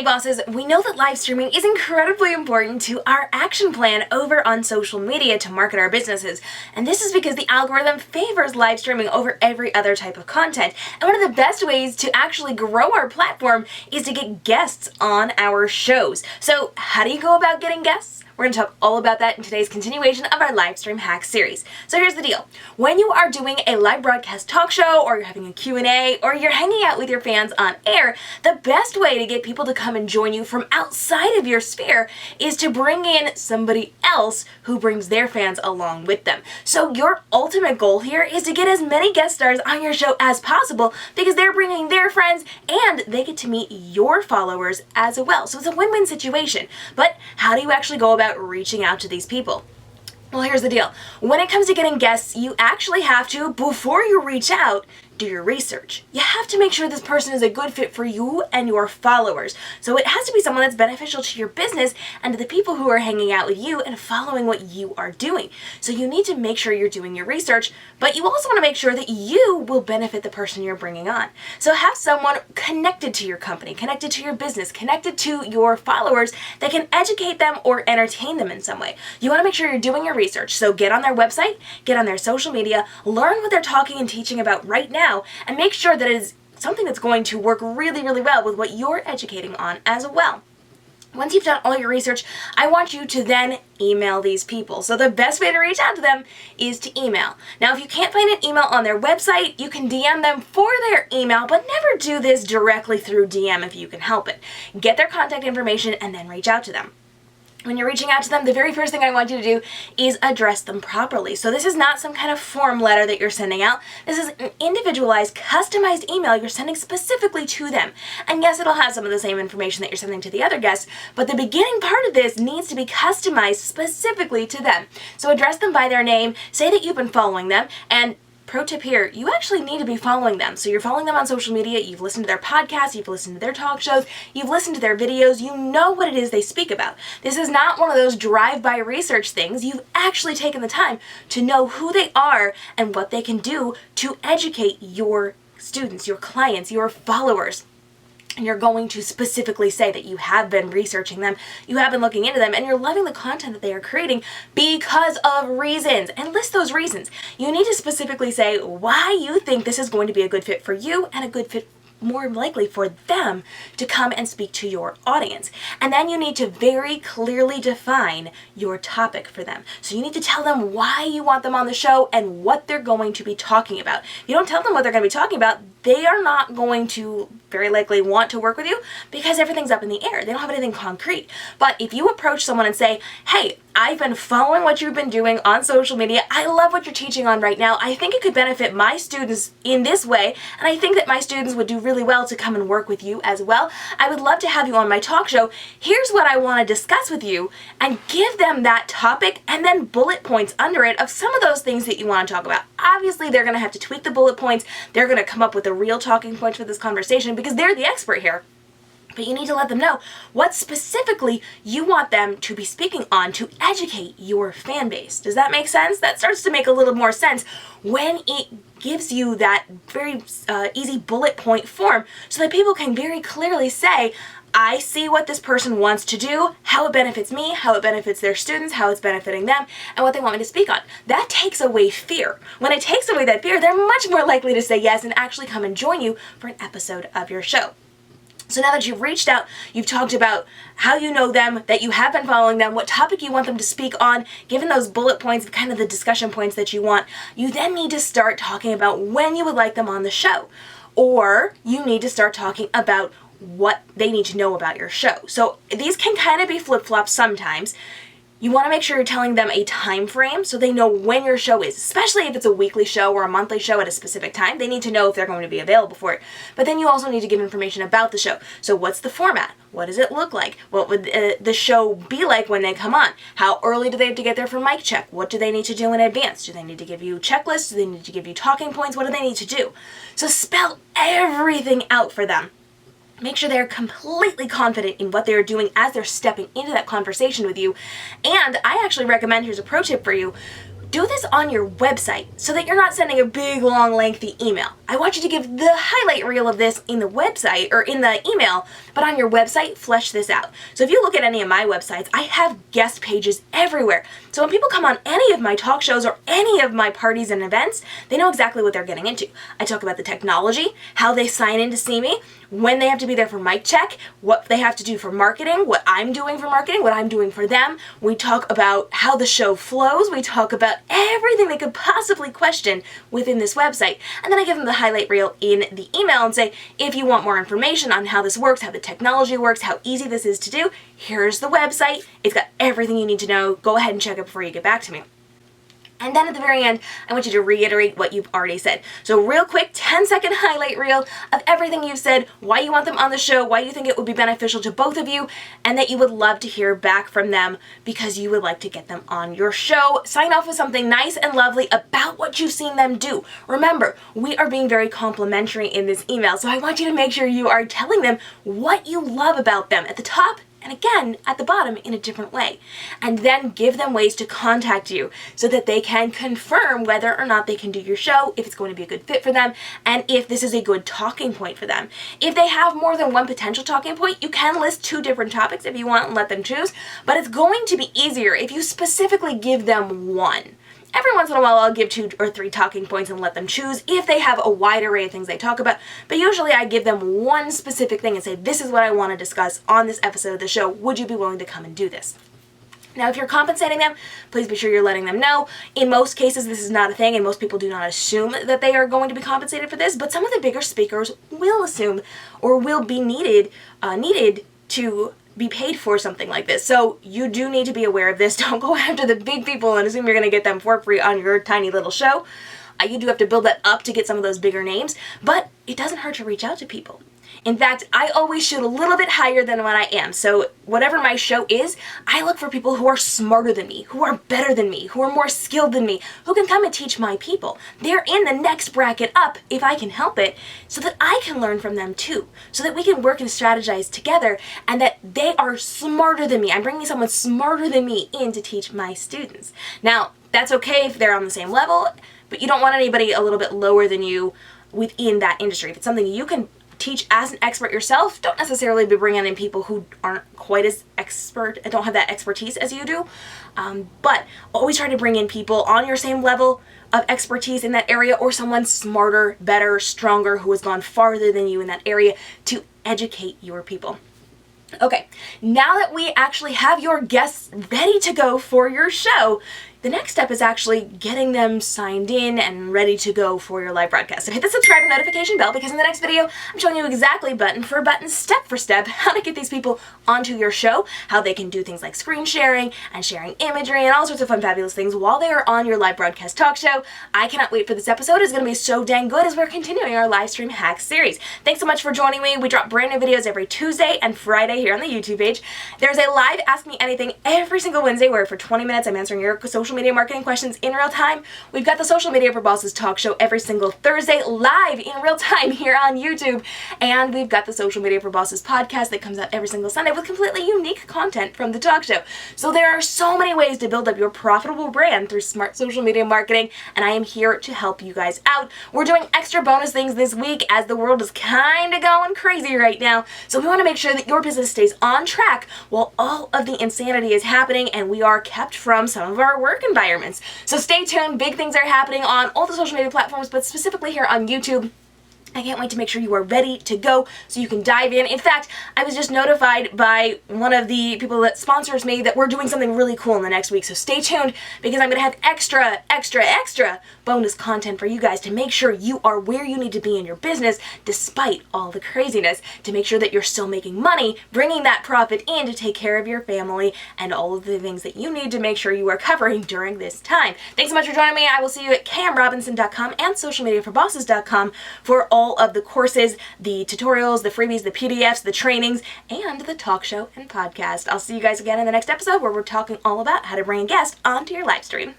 bosses, we know that live streaming is incredibly important to our action plan over on social media to market our businesses. And this is because the algorithm favors live streaming over every other type of content. And one of the best ways to actually grow our platform is to get guests on our shows. So how do you go about getting guests? We're going to talk all about that in today's continuation of our live stream hack series. So here's the deal. When you are doing a live broadcast talk show, or you're having a Q&A, or you're hanging out with your fans on air, the best way to get people to come and join you from outside of your sphere is to bring in somebody else who brings their fans along with them. So your ultimate goal here is to get as many guest stars on your show as possible because they're bringing their friends and they get to meet your followers as well. So it's a win-win situation. But how do you actually go about reaching out to these people? Well, here's the deal. When it comes to getting guests, you actually have to, before you reach out, do your research. You have to make sure this person is a good fit for you and your followers. So it has to be someone that's beneficial to your business and to the people who are hanging out with you and following what you are doing. So you need to make sure you're doing your research, but you also want to make sure that you will benefit the person you're bringing on. So have someone connected to your company, connected to your business, connected to your followers that can educate them or entertain them in some way. You want to make sure you're doing your research. So get on their website, get on their social media, learn what they're talking and teaching about right now, and make sure that it is something that's going to work really, really well with what you're educating on as well. Once you've done all your research, I want you to then email these people. So the best way to reach out to them is to email. Now, if you can't find an email on their website, you can DM them for their email, but never do this directly through DM if you can help it. Get their contact information and then reach out to them. When you're reaching out to them, the very first thing I want you to do is address them properly. So this is not some kind of form letter that you're sending out. This is an individualized, customized email you're sending specifically to them. And yes, it'll have some of the same information that you're sending to the other guests, but the beginning part of this needs to be customized specifically to them. So address them by their name, say that you've been following them, and pro tip here, you actually need to be following them. So you're following them on social media, you've listened to their podcasts, you've listened to their talk shows, you've listened to their videos, you know what it is they speak about. This is not one of those drive-by research things. You've actually taken the time to know who they are and what they can do to educate your students, your clients, your followers. And you're going to specifically say that you have been researching them, you have been looking into them, and you're loving the content that they are creating because of reasons. And list those reasons. You need to specifically say why you think this is going to be a good fit for you and a good fit more likely for them to come and speak to your audience. And then you need to very clearly define your topic for them. So you need to tell them why you want them on the show and what they're going to be talking about. If you don't tell them what they're going to be talking about, they are not going to very likely want to work with you because everything's up in the air. They don't have anything concrete. But if you approach someone and say, hey, I've been following what you've been doing on social media. I love what you're teaching on right now. I think it could benefit my students in this way, and I think that my students would do really well to come and work with you as well. I would love to have you on my talk show. Here's what I want to discuss with you, and give them that topic and then bullet points under it of some of those things that you want to talk about. Obviously, they're going to have to tweak the bullet points. They're going to come up with the real talking points for this conversation because they're the expert here. But you need to let them know what specifically you want them to be speaking on to educate your fan base. Does that make sense? That starts to make a little more sense when it gives you that very easy bullet point form so that people can very clearly say, I see what this person wants to do, how it benefits me, how it benefits their students, how it's benefiting them, and what they want me to speak on. That takes away fear. When it takes away that fear, they're much more likely to say yes and actually come and join you for an episode of your show. So now that you've reached out, you've talked about how you know them, that you have been following them, what topic you want them to speak on, given those bullet points, kind of the discussion points that you want, you then need to start talking about when you would like them on the show. Or you need to start talking about what they need to know about your show. So these can kind of be flip-flops sometimes. You want to make sure you're telling them a time frame so they know when your show is, especially if it's a weekly show or a monthly show at a specific time. They need to know if they're going to be available for it. But then you also need to give information about the show. So what's the format? What does it look like? What would the show be like when they come on? How early do they have to get there for mic check? What do they need to do in advance? Do they need to give you checklists? Do they need to give you talking points? What do they need to do? So spell everything out for them. Make sure they're completely confident in what they're doing as they're stepping into that conversation with you. And I actually recommend, here's a pro tip for you, do this on your website so that you're not sending a big, long, lengthy email. I want you to give the highlight reel of this in the website or in the email, but on your website, flesh this out. So if you look at any of my websites, I have guest pages everywhere. So when people come on any of my talk shows or any of my parties and events, they know exactly what they're getting into. I talk about the technology, how they sign in to see me, when they have to be there for mic check, what they have to do for marketing, what I'm doing for marketing, what I'm doing for them. We talk about how the show flows. We talk about everything they could possibly question within this website. And then I give them the highlight reel in the email and say, if you want more information on how this works, how the technology works, how easy this is to do, here's the website. It's got everything you need to know. Go ahead and check it before you get back to me. And then at the very end, I want you to reiterate what you've already said. So real quick, 10-second highlight reel of everything you've said, why you want them on the show, why you think it would be beneficial to both of you, and that you would love to hear back from them because you would like to get them on your show. Sign off with something nice and lovely about what you've seen them do. Remember, we are being very complimentary in this email, so I want you to make sure you are telling them what you love about them at the top and again at the bottom in a different way. And then give them ways to contact you so that they can confirm whether or not they can do your show, if it's going to be a good fit for them, and if this is a good talking point for them. If they have more than one potential talking point, you can list 2 different topics if you want and let them choose, but it's going to be easier if you specifically give them one. Every once in a while I'll give 2 or 3 talking points and let them choose if they have a wide array of things they talk about, but usually I give them one specific thing and say, this is what I want to discuss on this episode of the show. Would you be willing to come and do this? Now, if you're compensating them, please be sure you're letting them know. In most cases, this is not a thing, and most people do not assume that they are going to be compensated for this, but some of the bigger speakers will assume or will be needed to be paid for something like this. So you do need to be aware of this. Don't go after the big people and assume you're going to get them for free on your tiny little show. You do have to build that up to get some of those bigger names, but it doesn't hurt to reach out to people. In fact, I always shoot a little bit higher than what I am. So whatever my show is, I look for people who are smarter than me, who are better than me, who are more skilled than me, who can come and teach my people. They're in the next bracket up, if I can help it, so that I can learn from them too, so that we can work and strategize together, and that they are smarter than me. I'm bringing someone smarter than me in to teach my students. Now, that's okay if they're on the same level, but you don't want anybody a little bit lower than you within that industry. If it's something you can teach as an expert yourself, don't necessarily be bringing in people who aren't quite as expert and don't have that expertise as you do, but always try to bring in people on your same level of expertise in that area, or someone smarter, better, stronger, who has gone farther than you in that area to educate your people. Okay, now that we actually have your guests ready to go for your show, the next step is actually getting them signed in and ready to go for your live broadcast. So hit the subscribe and notification bell, because in the next video, I'm showing you exactly button for button, step for step, how to get these people onto your show, how they can do things like screen sharing and sharing imagery and all sorts of fun, fabulous things while they are on your live broadcast talk show. I cannot wait for this episode. It's going to be so dang good as we're continuing our live stream hack series. Thanks so much for joining me. We drop brand new videos every Tuesday and Friday here on the YouTube page. There's a live Ask Me Anything every single Wednesday where for 20 minutes I'm answering your social media marketing questions in real time. We've got the Social Media for Bosses talk show every single Thursday live in real time here on YouTube. And we've got the Social Media for Bosses podcast that comes out every single Sunday with completely unique content from the talk show. So there are so many ways to build up your profitable brand through smart social media marketing, and I am here to help you guys out. We're doing extra bonus things this week as the world is kind of going crazy right now. So we want to make sure that your business stays on track while all of the insanity is happening and we are kept from some of our work environments. So stay tuned. Big things are happening on all the social media platforms, but specifically here on YouTube. I can't wait to make sure you are ready to go so you can dive in. In fact, I was just notified by one of the people that sponsors me that we're doing something really cool in the next week. So stay tuned, because I'm going to have extra bonus content for you guys to make sure you are where you need to be in your business despite all the craziness, to make sure that you're still making money, bringing that profit in to take care of your family and all of the things that you need to make sure you are covering during this time. Thanks so much for joining me. I will see you at camrobinson.com and socialmediaforbosses.com for all of the courses, the tutorials, the freebies, the PDFs, the trainings, and the talk show and podcast. I'll see you guys again in the next episode where we're talking all about how to bring a guest onto your live stream.